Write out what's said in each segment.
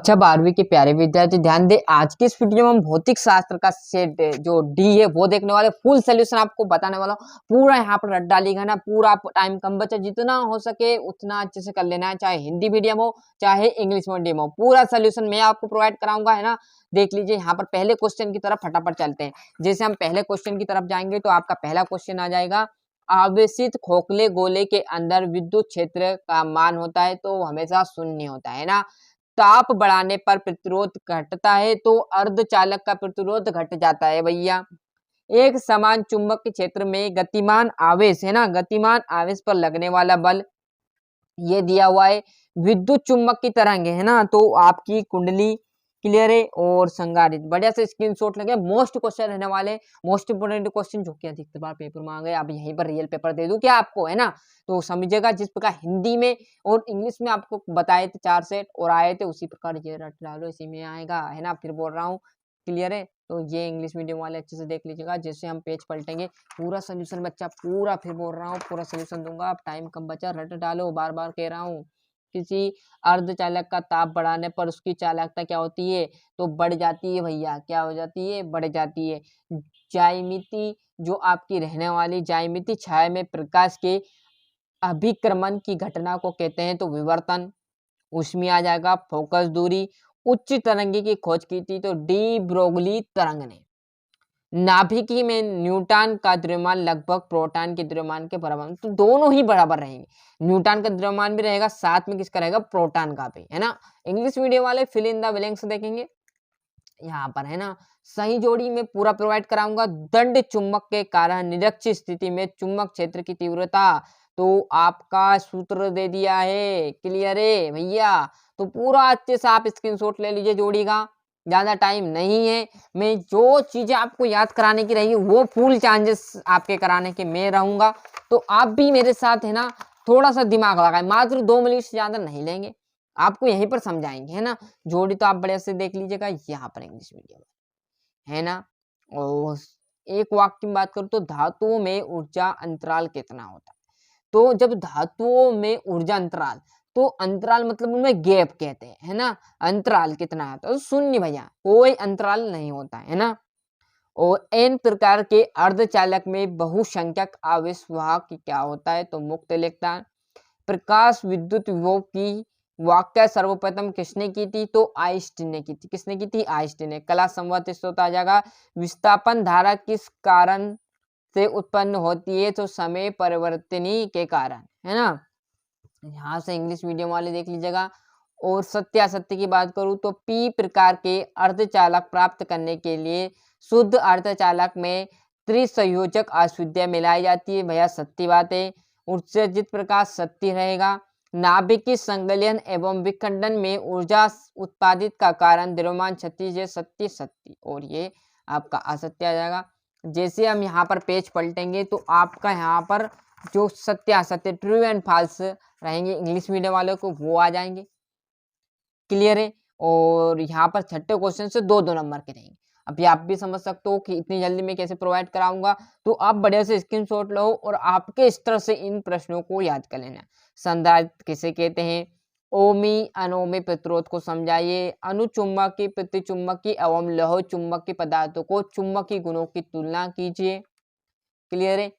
अच्छा 12वीं के प्यारे विद्यार्थी ध्यान दे, आज की इस वीडियो में हम भौतिक शास्त्र का सेट जो डी है वो देखने वाले, फुल सोल्यूशन आपको बताने वाला हूँ। पूरा यहाँ पर रट डालिएगा ना, पूरा टाइम कम बचा, जितना हो सके उतना अच्छे से कर लेना है, चाहे हिंदी मीडियम हो चाहे इंग्लिश मीडियम हो, पूरा सोल्यूशन मैं आपको प्रोवाइड कराऊंगा, है ना। देख लीजिए यहाँ पर पहले क्वेश्चन की तरफ फटाफट चलते हैं। जैसे हम पहले क्वेश्चन की तरफ जाएंगे तो आपका पहला क्वेश्चन आ जाएगा, आवेशित खोखले गोले के अंदर विद्युत क्षेत्र का मान होता है तो हमेशा शून्य होता है ना। ताप बढ़ाने पर प्रतिरोध घटता है तो अर्धचालक का प्रतिरोध घट जाता है भैया। एक समान चुंबक के क्षेत्र में गतिमान आवेश, है ना, गतिमान आवेश पर लगने वाला बल ये दिया हुआ है। विद्युत चुंबक की तरंग है ना, तो आपकी कुंडली क्लियर है और संगारित। बढ़िया से स्क्रीनशॉट लगे, मोस्ट क्वेश्चन रहने वाले, मोस्ट इंपोर्टेंट क्वेश्चन जो कि अधिकतर बार पेपर में आ गए। अब यहीं पर रियल पेपर दे दूं क्या आपको, है ना, तो समझिएगा। जिस प्रकार हिंदी में और इंग्लिश में आपको बताए थे 4 सेट और आए थे, उसी प्रकार ये रट डालो, इसी में आएगा, है ना। फिर बोल रहा हूँ, क्लियर है। तो ये इंग्लिश मीडियम वाले अच्छे से देख लीजिएगा। जैसे हम पेज पलटेंगे पूरा सोल्यूशन बच्चा, पूरा, फिर बोल रहा हूँ पूरा सोल्यूशन दूंगा। अब टाइम कम बचा, रट डालो, बार बार कह रहा हूँ। किसी अर्धचालक का ताप बढ़ाने पर उसकी चालकता क्या होती है, तो बढ़ जाती है भैया। क्या हो जाती है, बढ़ जाती है। ज्यामिति, जो आपकी रहने वाली ज्यामिति छाया में प्रकाश के अभिक्रमण की घटना को कहते हैं तो विवर्तन, उसमें आ जाएगा। फोकस दूरी, उच्च तरंगी की खोज की थी तो डी ब्रोगली तरंग ने। नाभिकी में न्यूटन का द्रव्यमान लगभग प्रोटॉन के द्रव्यमान के बराबर, तो दोनों ही बराबर रहेंगे। न्यूटन का द्रव्यमान भी रहेगा, साथ में किसका रहेगा, प्रोटॉन का भी, है ना। इंग्लिश मीडियम वाले फिल इन द ब्लैंक्स देखेंगे यहाँ पर, है ना। सही जोड़ी में पूरा प्रोवाइड कराऊंगा। दंड चुंबक के कारण निरक्षीय स्थिति में चुंबक क्षेत्र की तीव्रता, तो आपका सूत्र दे दिया है, क्लियर है भैया। तो पूरा अच्छे से आप स्क्रीनशॉट ले लीजिए जोड़ी का, ज्यादा टाइम नहीं है। मैं जो चीजें आपको याद कराने की रहेगी वो फुल चांसेस आपके कराने के मैं रहूंगा। तो आप भी मेरे साथ, है ना, थोड़ा सा दिमाग लगाए, मात्र 2 मिनट से ज्यादा नहीं लेंगे, आपको यहीं पर समझाएंगे, है ना। जोड़ी तो आप बढ़िया से देख लीजिएगा यहाँ पर इंग्लिश मीडियम, है ना। और एक वाक्य में बात करूं तो धातुओं में ऊर्जा अंतराल कितना होता है, तो जब धातुओं में ऊर्जा अंतराल, तो अंतराल मतलब उनमें गैप कहते हैं, है ना। अंतराल कितना होता है, तो शून्य भैया, कोई अंतराल नहीं होता है ना। और एन प्रकार के अर्धचालक में बहुसंख्यक आवेश वाहक क्या होता है, तो मुक्त इलेक्ट्रॉन। प्रकाश विद्युत विभव की व्याख्या सर्वप्रथम किसने की थी, तो आइंस्टीन ने की थी। किसने की थी, आइंस्टीन ने। कला संवत स्रोत आ जाएगा। विस्थापन धारा किस कारण से उत्पन्न होती है, तो समय परिवर्तनी के कारण, है ना। यहाँ से इंग्लिश मीडियम वाले देख लीजिएगा। और सत्यासत्य की बात करूं तो पी प्रकार के अर्धचालक प्राप्त करने के लिए शुद्ध अर्धचालक में त्रिसंयोजक अशुद्धियां मिलाई जाती है भैया, सत्य बात है। उत्सर्जित प्रकाश सत्य रहेगा। नाभिकीय संगलन एवं विखंडन में ऊर्जा उत्पादित का कारण द्रव्यमान क्षतिज है, सत्य सत्य। और ये आपका असत्य आ जाएगा। जैसे हम यहाँ पर पेज पलटेंगे तो आपका यहाँ पर जो सत्य असत्य, ट्रू एंड फॉल्स रहेंगे इंग्लिश मीडियम वालों को, वो आ जाएंगे, क्लियर है। और यहाँ पर छठे क्वेश्चन से 2-2 नंबर के रहेंगे। अभी आप भी समझ सकते हो कि इतनी जल्दी मैं कैसे प्रोवाइड कराऊंगा, तो आप बढ़िया से स्क्रीनशॉट लो और आपके स्तर से इन प्रश्नों को याद कर लेना। संधारित्र किसे कहते हैं, ओमी अनोमी प्रतिरोध को समझाइए। अनुचुंबकी प्रतिचुंबकी एवं लौह चुंबकी पदार्थों को चुंबकीय गुणों की तुलना कीजिए, क्लियर है।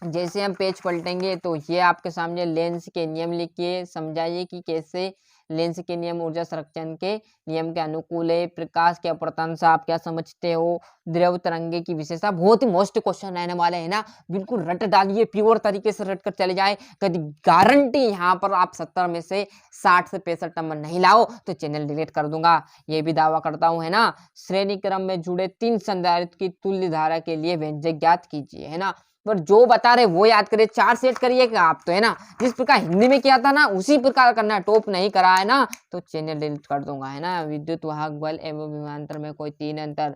जैसे हम पेज पलटेंगे तो ये आपके सामने लेंस के नियम लिखिए, समझाइए कि कैसे लेंस के नियम ऊर्जा संरक्षण के नियम के अनुकूल है। प्रकाश के अपवर्तन से आप क्या समझते हो, द्रव तरंगे की विशेषता, बहुत ही मोस्ट क्वेश्चन रहने वाले हैं ना। बिल्कुल रट डालिए, प्योर तरीके से रट कर चले जाए, कभी गारंटी यहाँ पर आप 70 में से 60 से 65 नंबर नहीं लाओ तो चैनल डिलीट कर दूंगा, ये भी दावा करता हूँ, है ना। श्रेणी क्रम में जुड़े 3 संधारित्र की तुल्य धारा के लिए व्यंजक ज्ञात कीजिए, है ना। पर जो बता रहे वो याद करिए, 4 सेट करिएगा आप, तो है ना। जिस प्रकार हिंदी में किया था ना उसी प्रकार करना है, टॉप नहीं करा है ना तो चैनल डिलीट कर दूंगा, है ना। विद्युत वाहक बल एवं विभवांतर में कोई 3 अंतर,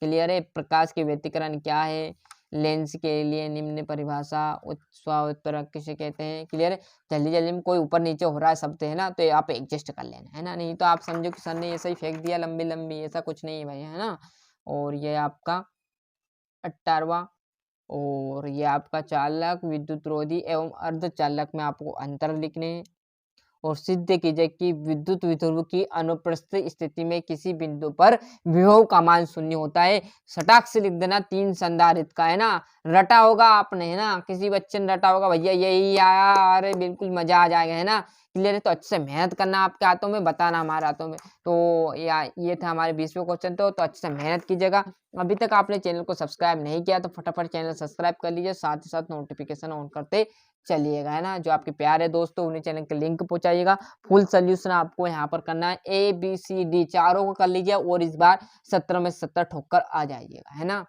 क्लियर है। प्रकाश के व्यतिकरण क्या है, लेंस के लिए निम्न परिभाषा, स्वावत्तरक किसे कहते हैं, क्लियर है। जल्दी जल्दी में कोई ऊपर नीचे हो रहा है शब्द, है ना, तो आप एडजस्ट कर लेना, है ना। नहीं तो आप समझो कि सर ने ऐसा ही फेंक दिया लंबी लंबी, ऐसा कुछ नहीं है भाई, है ना। और ये आपका 18वां, और ये आपका चालक, विद्युत रोधी एवं अर्धचालक में आपको अंतर लिखने हैं। और सिद्ध कीजिए कि विद्युत विध्रुव की अनुपस्थित स्थिति में किसी बिंदु पर विभव का मान शून्य होता है। सटाक से लिख देना 3 संधारित्र का, है ना। रटा होगा आपने, है ना, किसी बच्चे ने रटा होगा भैया यही आया, अरे बिल्कुल मजा आ जाएगा, है ना। क्लियर है, तो अच्छे से मेहनत करना आपके हाथों में, बताना हमारे हाथों में। तो ये था हमारे 20वें क्वेश्चन। तो अच्छे से मेहनत कीजिएगा। अभी तक आपने चैनल को सब्सक्राइब नहीं किया तो फटाफट चैनल सब्सक्राइब कर लीजिए, साथ ही साथ नोटिफिकेशन ऑन करते चलिएगा, है ना। जो आपके प्यारे दोस्तों उन्हें चैनल के लिंक पहुंचाइएगा। फुल सोल्यूशन आपको यहाँ पर करना है, ABCD चारों को कर लीजिए और इस बार 17 में 70 ठोक कर आ जाइएगा, है ना।